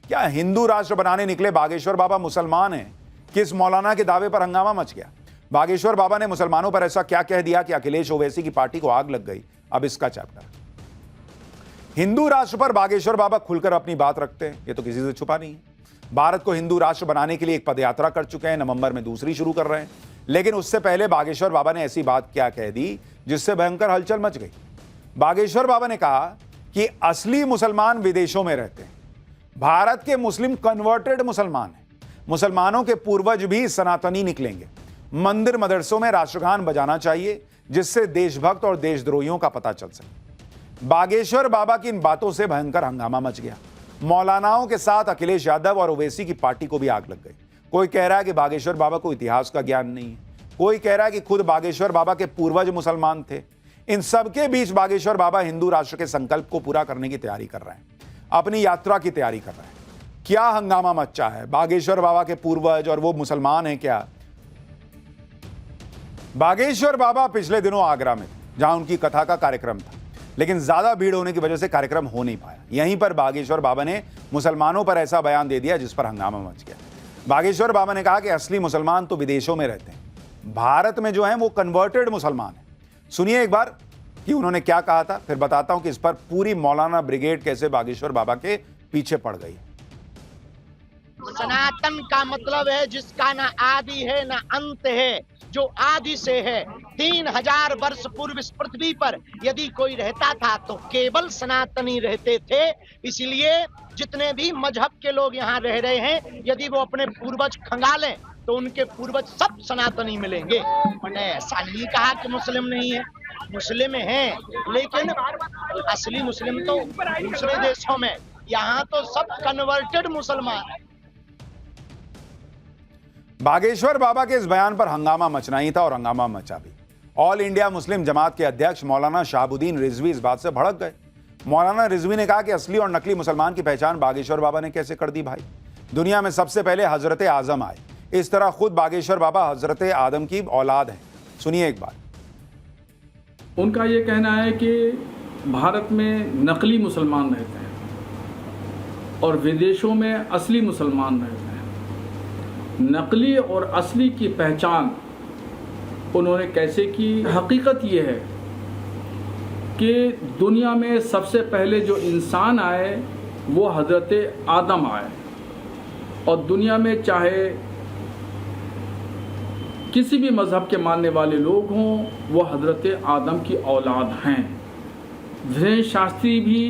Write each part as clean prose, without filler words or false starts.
क्या हिंदू राष्ट्र बनाने निकले बागेश्वर बाबा मुसलमान हैं? किस मौलाना के दावे पर हंगामा मच गया? बागेश्वर बाबा ने मुसलमानों पर ऐसा क्या कह दिया कि अखिलेश ओवैसी की पार्टी को आग लग गई? अब इसका चैप्टर। हिंदू राष्ट्र पर बागेश्वर बाबा खुलकर अपनी बात रखते हैं, ये तो किसी से छुपा नहीं है। भारत को हिंदू राष्ट्र बनाने के लिए एक पदयात्रा कर चुके हैं, नवंबर में दूसरी शुरू कर रहे हैं। लेकिन उससे पहले बागेश्वर बाबा ने ऐसी बात क्या कह दी जिससे भयंकर हलचल मच गई। बागेश्वर बाबा ने कहा कि असली मुसलमान विदेशों में रहते हैं, भारत के मुस्लिम कन्वर्टेड मुसलमान हैं, मुसलमानों के पूर्वज भी सनातनी निकलेंगे। मंदिर मदरसों में राष्ट्रगान बजाना चाहिए जिससे देशभक्त और देशद्रोहियों का पता चल सके। बागेश्वर बाबा की इन बातों से भयंकर हंगामा मच गया। मौलानाओं के साथ अखिलेश यादव और ओवैसी की पार्टी को भी आग लग गई। कोई कह रहा है कि बागेश्वर बाबा को इतिहास का ज्ञान नहीं है, कोई कह रहा है कि खुद बागेश्वर बाबा के पूर्वज मुसलमान थे। इन सबके बीच बागेश्वर बाबा हिंदू राष्ट्र के संकल्प को पूरा करने की तैयारी कर रहे हैं, अपनी यात्रा की तैयारी कर रहे हैं। क्या हंगामा मचा है? बागेश्वर बाबा के पूर्वज और वो मुसलमान हैं क्या? बागेश्वर बाबा पिछले दिनों आगरा में थे, जहां उनकी कथा का कार्यक्रम था, लेकिन ज्यादा भीड़ होने की वजह से कार्यक्रम हो नहीं पाया। यहीं पर बागेश्वर बाबा ने मुसलमानों पर ऐसा बयान दे दिया जिस पर हंगामा मच गया। बागेश्वर बाबा ने कहा कि असली मुसलमान तो विदेशों में रहते हैं, भारत में जो है वो कन्वर्टेड मुसलमान है। सुनिए एक बार कि उन्होंने क्या कहा था, फिर बताता हूं कि इस पर पूरी मौलाना ब्रिगेड कैसे बागेश्वर बाबा के पीछे पड़ गई। सनातन का मतलब है जिसका ना आदि है ना अंत है, जो आदि से है। 3000 वर्ष पूर्व इस पृथ्वी पर यदि कोई रहता था तो केवल सनातनी रहते थे। इसलिए जितने भी मजहब के लोग यहाँ रह रहे हैं, यदि वो अपने पूर्वज खंगालें तो उनके पूर्वज सब सनातनी मिलेंगे। मैंने ऐसा नहीं कहा कि मुस्लिम नहीं है, मुस्लिम हैं, लेकिन असली मुस्लिम तो दूसरे देशों में, यहाँ तो सब कन्वर्टेड मुसलमान है। बागेश्वर बाबा के इस बयान पर हंगामा मचना ही था और हंगामा मचा भी। ऑल इंडिया मुस्लिम जमात के अध्यक्ष मौलाना शहाबुद्दीन रिजवी इस बात से भड़क गए। मौलाना रिजवी ने कहा कि असली और नकली मुसलमान की पहचान बागेश्वर बाबा ने कैसे कर दी भाई? दुनिया में सबसे पहले हजरत आजम आए, इस तरह खुद बागेश्वर बाबा हजरत आदम की औलाद हैं। सुनिए एक बार। उनका ये कहना है कि भारत में नकली मुसलमान रहते हैं और विदेशों में असली मुसलमान रहते हैं। नकली और असली की पहचान उन्होंने कैसे की? हकीकत ये है कि दुनिया में सबसे पहले जो इंसान आए वो हज़रत आदम आए, और दुनिया में चाहे किसी भी मज़हब के मानने वाले लोग हों, वो हज़रत आदम की औलाद हैं। धीरेन्द्र शास्त्री भी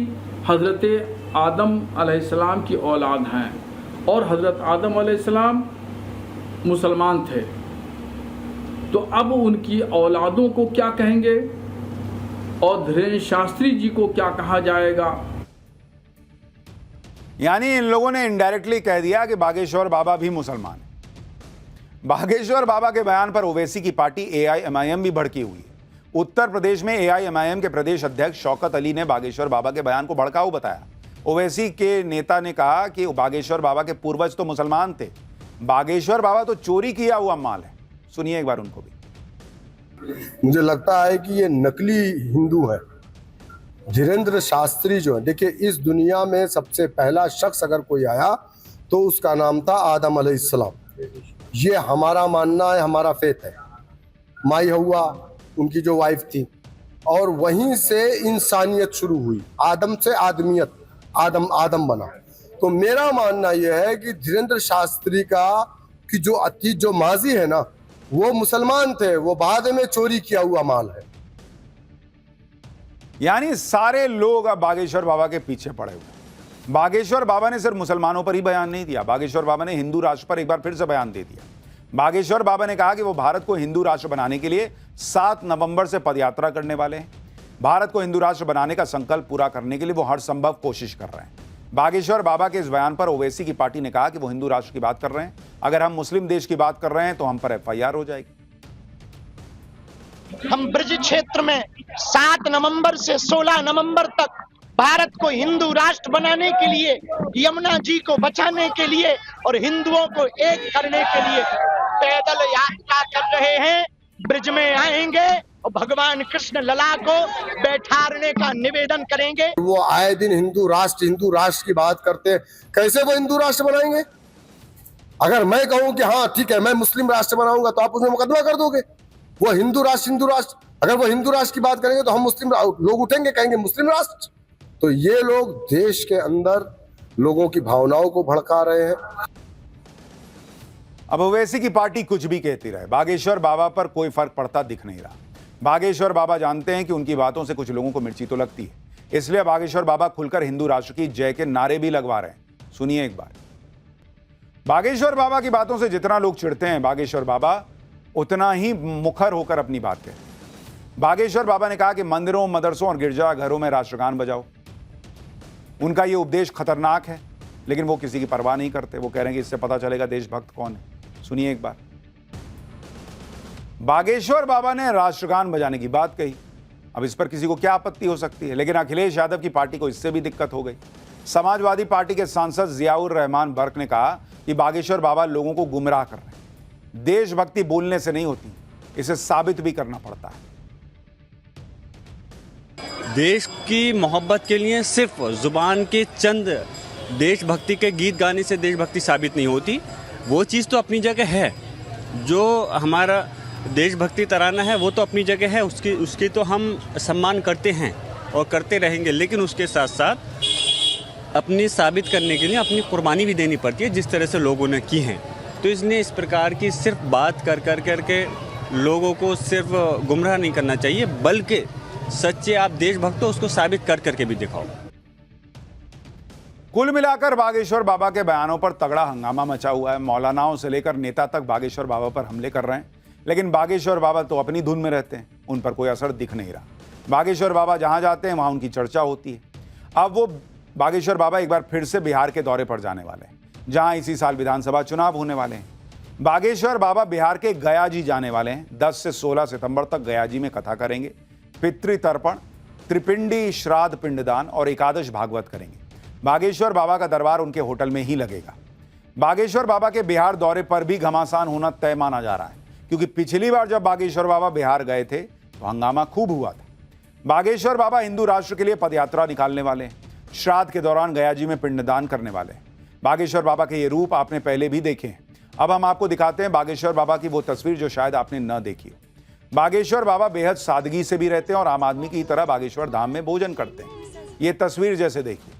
हज़रत आदम अलैहिस्सलाम की औलाद हैं, और हज़रत आदम अलैहिस्सलाम मुसलमान थे। तो अब उनकी औलादों को क्या कहेंगे और धीरेन्द्र शास्त्री जी को क्या कहा जाएगा? यानी इन लोगों ने इनडायरेक्टली कह दिया कि बागेश्वर बाबा भी मुसलमान है। बागेश्वर बाबा के बयान पर ओवैसी की पार्टी AIMIM भी भड़की हुई है। उत्तर प्रदेश में AIMIM के प्रदेश अध्यक्ष शौकत अली ने बागेश्वर बाबा के बयान को भड़काऊ बताया। ओवैसी के नेता ने कहा कि बागेश्वर बाबा के पूर्वज तो मुसलमान थे, बागेश्वर बाबा तो चोरी किया हुआ माल है। सुनिए एक बार उनको भी। मुझे लगता है कि ये नकली हिंदू है। धीरेन्द्र शास्त्री जो है, देखिए इस दुनिया में सबसे पहला शख्स अगर कोई आया तो उसका नाम था आदम अलैहिस्सलाम। ये हमारा मानना है, हमारा फेथ है। माई हव्वा उनकी जो वाइफ थी, और वहीं से इंसानियत शुरू हुई, आदम से आदमियत, आदम आदम बना। तो मेरा मानना यह है कि धीरेन्द्र शास्त्री का कि जो अतीत जो माजी है ना, वो मुसलमान थे, वो बाद में चोरी किया हुआ माल है। यानी सारे लोग अब बागेश्वर बाबा के पीछे पड़े हुए। बागेश्वर बाबा ने सिर्फ मुसलमानों पर ही बयान नहीं दिया, बागेश्वर बाबा ने हिंदू राष्ट्र पर एक बार फिर से बयान दे दिया। बागेश्वर बाबा ने कहा कि वो भारत को हिंदू राष्ट्र बनाने के लिए 7 नवंबर से पदयात्रा करने वाले हैं। भारत को हिंदू राष्ट्र बनाने का संकल्प पूरा करने के लिए वो हर संभव कोशिश कर रहे हैं। बागेश्वर बाबा के इस बयान पर ओवैसी की पार्टी ने कहा कि वो हिंदू राष्ट्र की बात कर रहे हैं, अगर हम मुस्लिम देश की बात कर रहे हैं तो हम पर FIR हो जाएगी। हम ब्रज क्षेत्र में 7 नवंबर से 16 नवंबर तक भारत को हिंदू राष्ट्र बनाने के लिए, यमुना जी को बचाने के लिए और हिंदुओं को एक करने के लिए पैदल यात्रा कर रहे हैं। ब्रिज में आएंगे और भगवान कृष्ण लला को बैठारने का निवेदन करेंगे। वो आए दिन हिंदू राष्ट्र की बात करते हैं। कैसे वो हिंदू राष्ट्र बनाएंगे? अगर मैं कहूं कि हाँ ठीक है मैं मुस्लिम राष्ट्र बनाऊंगा तो आप उसमें मुकदमा कर दोगे। वो हिंदू राष्ट्र अगर वो हिंदू राष्ट्र की बात करेंगे तो हम मुस्लिम लोग उठेंगे, कहेंगे मुस्लिम राष्ट्र। तो ये लोग देश के अंदर लोगों की भावनाओं को भड़का रहे हैं। अब ओवैसी की पार्टी कुछ भी कहती रहे, बागेश्वर बाबा पर कोई फर्क पड़ता दिख नहीं रहा। बागेश्वर बाबा जानते हैं कि उनकी बातों से कुछ लोगों को मिर्ची तो लगती है, इसलिए बागेश्वर बाबा खुलकर हिंदू राष्ट्र की जय के नारे भी लगवा रहे हैं। सुनिए एक बार। बागेश्वर बाबा की बातों से जितना लोग चिढ़ते हैं, बागेश्वर बाबा उतना ही मुखर होकर अपनी बात कहते हैं। बागेश्वर बाबा ने कहा कि मंदिरों, मदरसों और गिरजाघरों में राष्ट्रगान बजाओ। उनका यह उपदेश खतरनाक है, लेकिन वो किसी की परवाह नहीं करते। वो कह रहे हैं कि इससे पता चलेगा देशभक्त कौन है। सुनिए एक बार। बागेश्वर बाबा ने राष्ट्रगान बजाने की बात कही। अब इस पर किसी को क्या आपत्ति हो सकती है, लेकिन अखिलेश यादव की पार्टी को इससे भी दिक्कत हो गई। समाजवादी पार्टी के सांसद जियाउर रहमान बर्क ने कहा कि बागेश्वर बाबा लोगों को गुमराह कर रहे हैं। देशभक्ति बोलने से नहीं होती, इसे साबित भी करना पड़ता है। देश की मोहब्बत के लिए सिर्फ जुबान के चंद देशभक्ति के गीत गाने से देशभक्ति साबित नहीं होती। वो चीज़ तो अपनी जगह है, जो हमारा देशभक्ति तराना है वो तो अपनी जगह है, उसकी तो हम सम्मान करते हैं और करते रहेंगे। लेकिन उसके साथ साथ अपनी साबित करने के लिए अपनी कुर्बानी भी देनी पड़ती है, जिस तरह से लोगों ने की है। तो इसने इस प्रकार की सिर्फ बात करके लोगों को सिर्फ गुमराह नहीं करना चाहिए, बल्कि सच्चे आप देशभक्त हो उसको साबित करके भी दिखाओ। कुल मिलाकर बागेश्वर बाबा के बयानों पर तगड़ा हंगामा मचा हुआ है। मौलानाओं से लेकर नेता तक बागेश्वर बाबा पर हमले कर रहे हैं, लेकिन बागेश्वर बाबा तो अपनी धुन में रहते हैं, उन पर कोई असर दिख नहीं रहा। बागेश्वर बाबा जहां जाते हैं वहां उनकी चर्चा होती है। अब वो बागेश्वर बाबा एक बार फिर से बिहार के दौरे पर जाने वाले हैं, जहां इसी साल विधानसभा चुनाव होने वाले हैं। बागेश्वर बाबा बिहार के गया जी जाने वाले हैं। 10 से 16 सितंबर तक गया जी में कथा करेंगे, पितृतर्पण, त्रिपिंडी श्राद्ध, पिंडदान और एकादश भागवत करेंगे। बागेश्वर बाबा का दरबार उनके होटल में ही लगेगा। बागेश्वर बाबा के बिहार दौरे पर भी घमासान होना तय माना जा रहा है, क्योंकि पिछली बार जब बागेश्वर बाबा बिहार गए थे तो हंगामा खूब हुआ था। बागेश्वर बाबा हिंदू राष्ट्र के लिए पदयात्रा निकालने वाले हैं। श्राद्ध के दौरान गया जी में पिंडदान करने वाले हैं। बागेश्वर बाबा के ये रूप आपने पहले भी देखे हैं। अब हम आपको दिखाते हैं बागेश्वर बाबा की वो तस्वीर जो शायद आपने न देखी हो। बागेश्वर बाबा बेहद सादगी से भी रहते हैं और आम आदमी की तरह बागेश्वर धाम में भोजन करते हैं। ये तस्वीर जैसे देखिए,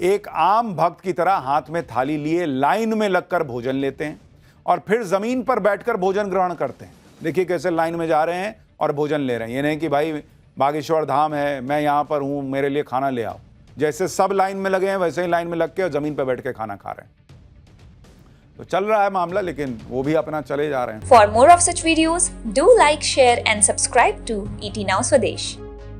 एक आम भक्त की तरह हाथ में थाली लिए लाइन में लगकर भोजन लेते हैं और फिर जमीन पर बैठकर भोजन ग्रहण करते हैं। देखिए कैसे लाइन में जा रहे हैं और भोजन ले रहे हैं। ये नहीं कि भाई बागेश्वर धाम है, मैं यहाँ पर हूँ, मेरे लिए खाना ले आओ। जैसे सब लाइन में लगे हैं वैसे ही लाइन में लग के और जमीन पर बैठ के खाना खा रहे हैं। तो चल रहा है मामला, लेकिन वो भी अपना चले जा रहे हैं। For more of such videos, do like, share and subscribe to ET Now Swadesh.